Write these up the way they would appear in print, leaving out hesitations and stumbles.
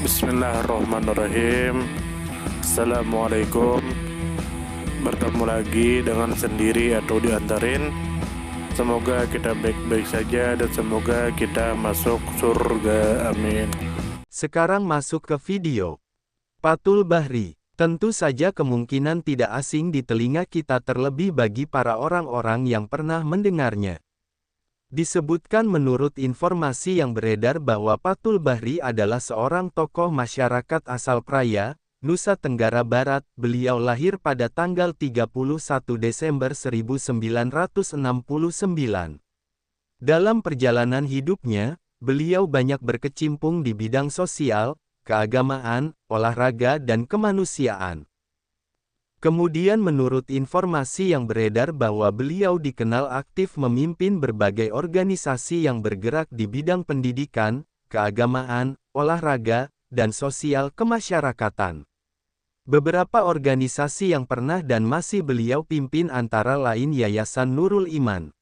Bismillahirrahmanirrahim. Assalamualaikum. Bertemu lagi dengan sendiri atau diantarin. Semoga kita baik-baik saja dan semoga kita masuk surga. Amin. Sekarang masuk ke video. Fathul Bahri. Tentu saja kemungkinan tidak asing di telinga kita, terlebih bagi para orang-orang yang pernah mendengarnya. Disebutkan menurut informasi yang beredar bahwa Fathul Bahri adalah seorang tokoh masyarakat asal Praya, Nusa Tenggara Barat. Beliau lahir pada tanggal 31 Desember 1969. Dalam perjalanan hidupnya, beliau banyak berkecimpung di bidang sosial, keagamaan, olahraga dan kemanusiaan. Kemudian menurut informasi yang beredar bahwa beliau dikenal aktif memimpin berbagai organisasi yang bergerak di bidang pendidikan, keagamaan, olahraga, dan sosial kemasyarakatan. Beberapa organisasi yang pernah dan masih beliau pimpin antara lain Yayasan Nurul Iman,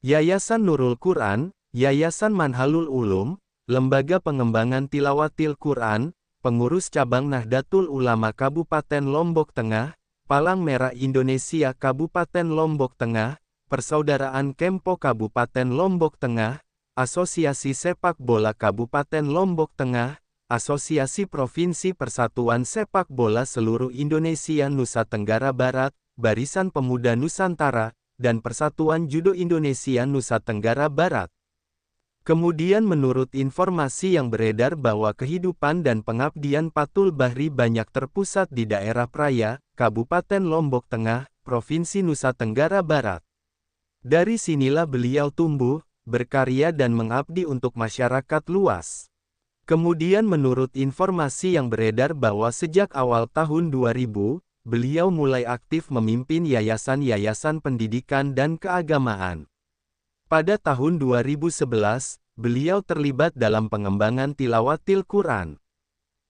Yayasan Nurul Quran, Yayasan Manhalul Ulum, Lembaga Pengembangan Tilawatil Quran, Pengurus Cabang Nahdlatul Ulama Kabupaten Lombok Tengah, Palang Merah Indonesia Kabupaten Lombok Tengah, Persaudaraan Kempo Kabupaten Lombok Tengah, Asosiasi Sepak Bola Kabupaten Lombok Tengah, Asosiasi Provinsi Persatuan Sepak Bola Seluruh Indonesia Nusa Tenggara Barat, Barisan Pemuda Nusantara, dan Persatuan Judo Indonesia Nusa Tenggara Barat. Kemudian menurut informasi yang beredar bahwa kehidupan dan pengabdian Fathul Bahri banyak terpusat di daerah Praya, Kabupaten Lombok Tengah, Provinsi Nusa Tenggara Barat. Dari sinilah beliau tumbuh, berkarya dan mengabdi untuk masyarakat luas. Kemudian menurut informasi yang beredar bahwa sejak awal tahun 2000, beliau mulai aktif memimpin yayasan-yayasan pendidikan dan keagamaan. Pada tahun 2011, beliau terlibat dalam pengembangan tilawatil Quran.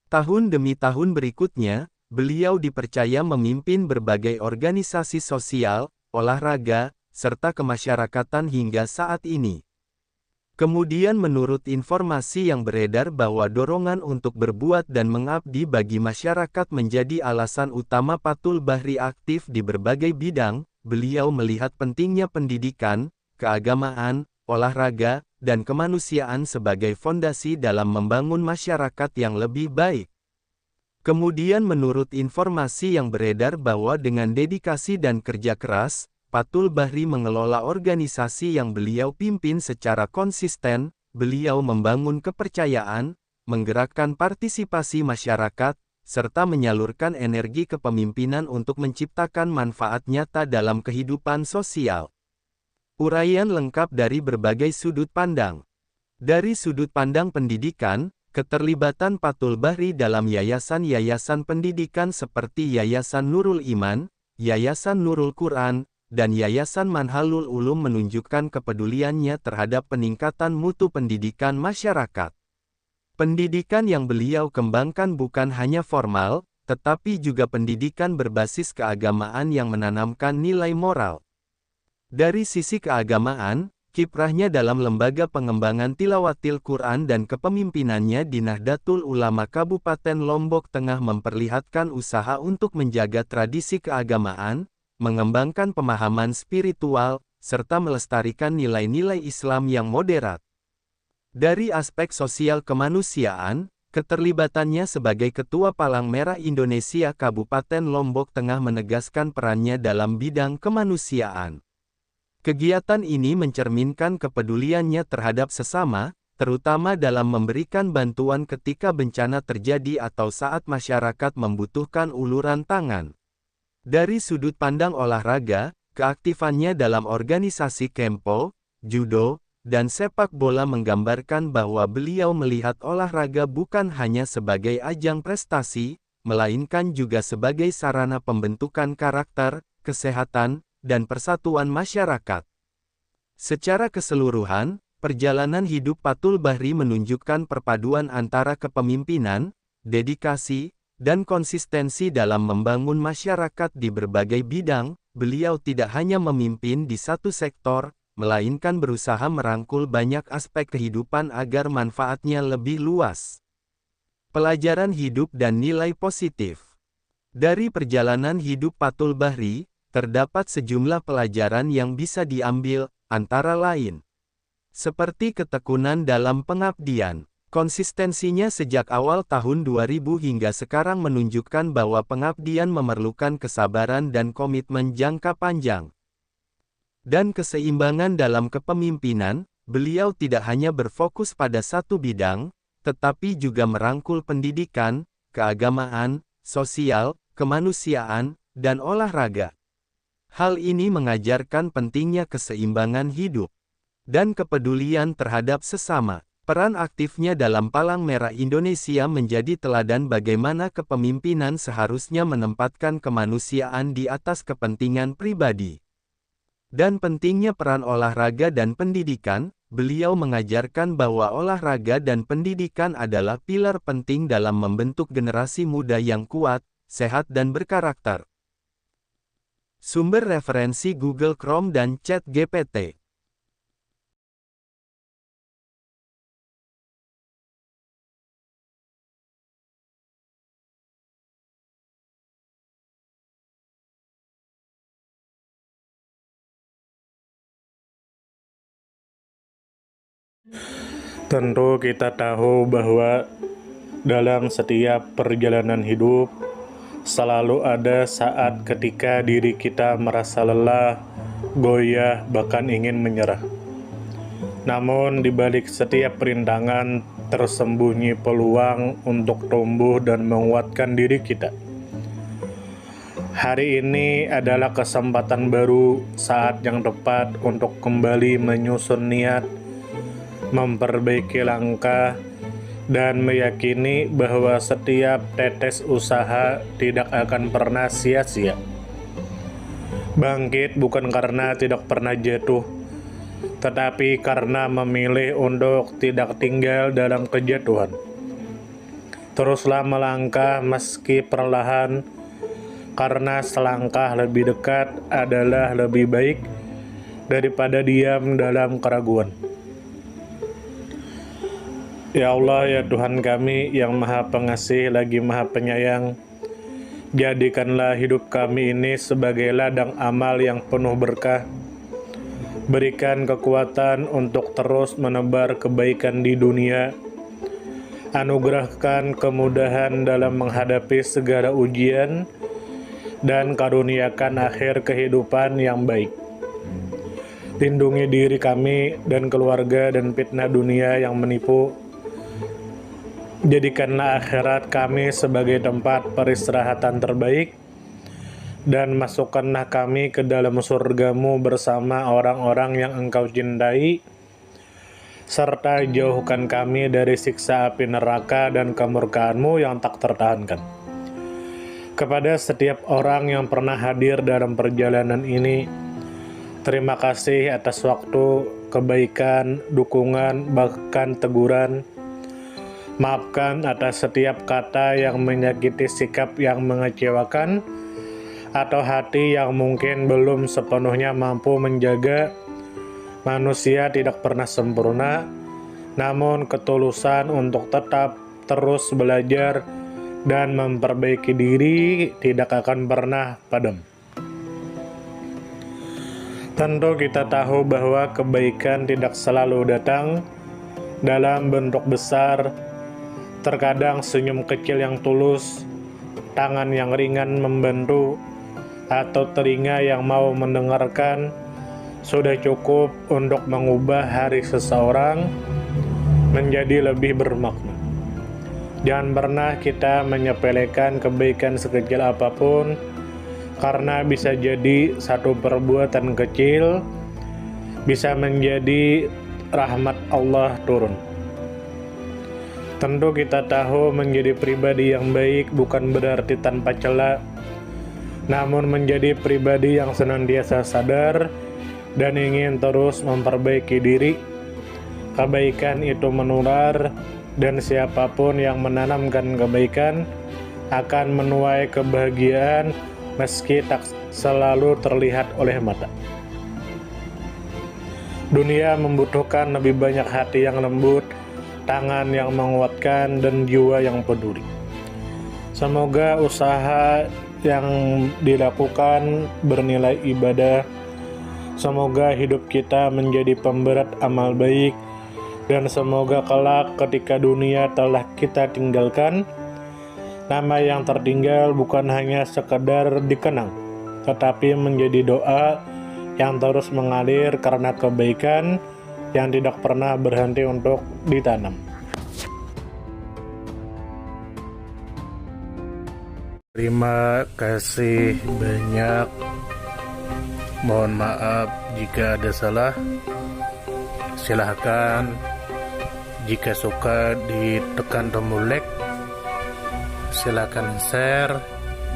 Tahun demi tahun berikutnya, beliau dipercaya memimpin berbagai organisasi sosial, olahraga, serta kemasyarakatan hingga saat ini. Kemudian menurut informasi yang beredar bahwa dorongan untuk berbuat dan mengabdi bagi masyarakat menjadi alasan utama Fathul Bahri aktif di berbagai bidang. Beliau melihat pentingnya pendidikan, keagamaan, olahraga, dan kemanusiaan sebagai fondasi dalam membangun masyarakat yang lebih baik. Kemudian menurut informasi yang beredar bahwa dengan dedikasi dan kerja keras, Fathul Bahri mengelola organisasi yang beliau pimpin secara konsisten. Beliau membangun kepercayaan, menggerakkan partisipasi masyarakat, serta menyalurkan energi kepemimpinan untuk menciptakan manfaat nyata dalam kehidupan sosial. Uraian lengkap dari berbagai sudut pandang. Dari sudut pandang pendidikan, keterlibatan Fathul Bahri dalam yayasan-yayasan pendidikan seperti Yayasan Nurul Iman, Yayasan Nurul Quran, dan Yayasan Manhalul Ulum menunjukkan kepeduliannya terhadap peningkatan mutu pendidikan masyarakat. Pendidikan yang beliau kembangkan bukan hanya formal, tetapi juga pendidikan berbasis keagamaan yang menanamkan nilai moral. Dari sisi keagamaan, kiprahnya dalam Lembaga Pengembangan Tilawatil Quran dan kepemimpinannya di Nahdlatul Ulama Kabupaten Lombok Tengah memperlihatkan usaha untuk menjaga tradisi keagamaan, mengembangkan pemahaman spiritual, serta melestarikan nilai-nilai Islam yang moderat. Dari aspek sosial kemanusiaan, keterlibatannya sebagai Ketua Palang Merah Indonesia Kabupaten Lombok Tengah menegaskan perannya dalam bidang kemanusiaan. Kegiatan ini mencerminkan kepeduliannya terhadap sesama, terutama dalam memberikan bantuan ketika bencana terjadi atau saat masyarakat membutuhkan uluran tangan. Dari sudut pandang olahraga, keaktifannya dalam organisasi Kempo, judo, dan sepak bola menggambarkan bahwa beliau melihat olahraga bukan hanya sebagai ajang prestasi, melainkan juga sebagai sarana pembentukan karakter, kesehatan, dan persatuan masyarakat. Secara keseluruhan, perjalanan hidup Fathul Bahri menunjukkan perpaduan antara kepemimpinan, dedikasi, dan konsistensi dalam membangun masyarakat di berbagai bidang. Beliau tidak hanya memimpin di satu sektor, melainkan berusaha merangkul banyak aspek kehidupan agar manfaatnya lebih luas. Pelajaran hidup dan nilai positif. Dari perjalanan hidup Fathul Bahri, terdapat sejumlah pelajaran yang bisa diambil, antara lain. Seperti ketekunan dalam pengabdian. Konsistensinya sejak awal tahun 2000 hingga sekarang menunjukkan bahwa pengabdian memerlukan kesabaran dan komitmen jangka panjang. Dan keseimbangan dalam kepemimpinan, beliau tidak hanya berfokus pada satu bidang, tetapi juga merangkul pendidikan, keagamaan, sosial, kemanusiaan, dan olahraga. Hal ini mengajarkan pentingnya keseimbangan hidup dan kepedulian terhadap sesama. Peran aktifnya dalam Palang Merah Indonesia menjadi teladan bagaimana kepemimpinan seharusnya menempatkan kemanusiaan di atas kepentingan pribadi. Dan pentingnya peran olahraga dan pendidikan, beliau mengajarkan bahwa olahraga dan pendidikan adalah pilar penting dalam membentuk generasi muda yang kuat, sehat dan berkarakter. Sumber referensi Google Chrome dan ChatGPT. Tentu kita tahu bahwa dalam setiap perjalanan hidup selalu ada saat ketika diri kita merasa lelah, goyah, bahkan ingin menyerah. Namun di balik setiap perintangan tersembunyi peluang untuk tumbuh dan menguatkan diri kita. Hari ini adalah kesempatan baru, saat yang tepat untuk kembali menyusun niat, memperbaiki langkah, dan meyakini bahwa setiap tetes usaha tidak akan pernah sia-sia. Bangkit bukan karena tidak pernah jatuh, tetapi karena memilih untuk tidak tinggal dalam kejatuhan. Teruslah melangkah meski perlahan, karena selangkah lebih dekat adalah lebih baik daripada diam dalam keraguan. Ya Allah, ya Tuhan kami yang Maha Pengasih lagi Maha Penyayang, jadikanlah hidup kami ini sebagai ladang amal yang penuh berkah. Berikan kekuatan untuk terus menebar kebaikan di dunia. Anugerahkan kemudahan dalam menghadapi segala ujian, dan karuniakan akhir kehidupan yang baik. Lindungi diri kami dan keluarga dan fitnah dunia yang menipu. Jadikanlah akhirat kami sebagai tempat peristirahatan terbaik, dan masukkanlah kami ke dalam surga-Mu bersama orang-orang yang Engkau cintai, serta jauhkan kami dari siksa api neraka dan kemurkaan-Mu yang tak tertahankan. Kepada setiap orang yang pernah hadir dalam perjalanan ini, terima kasih atas waktu, kebaikan, dukungan, bahkan teguran. Maafkan atas setiap kata yang menyakiti, sikap yang mengecewakan, atau hati yang mungkin belum sepenuhnya mampu menjaga. Manusia tidak pernah sempurna, namun ketulusan untuk tetap terus belajar dan memperbaiki diri tidak akan pernah padam. Tentu kita tahu bahwa kebaikan tidak selalu datang dalam bentuk besar. Terkadang senyum kecil yang tulus, tangan yang ringan membantu, atau telinga yang mau mendengarkan sudah cukup untuk mengubah hari seseorang menjadi lebih bermakna. Jangan pernah kita menyepelekan kebaikan sekecil apapun, karena bisa jadi satu perbuatan kecil bisa menjadi rahmat Allah turun. Tentu kita tahu menjadi pribadi yang baik bukan berarti tanpa celah, namun menjadi pribadi yang senantiasa sadar dan ingin terus memperbaiki diri. Kebaikan itu menular, dan siapapun yang menanamkan kebaikan akan menuai kebahagiaan meski tak selalu terlihat oleh mata. Dunia membutuhkan lebih banyak hati yang lembut, tangan yang menguatkan, dan jiwa yang peduli. Semoga usaha yang dilakukan bernilai ibadah. Semoga hidup kita menjadi pemberat amal baik, dan semoga kelak ketika dunia telah kita tinggalkan, nama yang tertinggal bukan hanya sekedar dikenang, tetapi menjadi doa yang terus mengalir karena kebaikan yang tidak pernah berhenti untuk ditanam. Terima kasih banyak. Mohon maaf jika ada salah. Silahkan jika suka ditekan tombol like, silahkan share,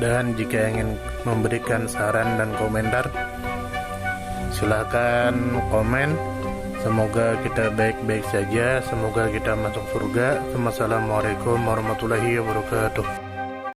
dan jika ingin memberikan saran dan komentar, silahkan komen. Semoga kita baik-baik saja, semoga kita masuk surga. Wassalamualaikum warahmatullahi wabarakatuh.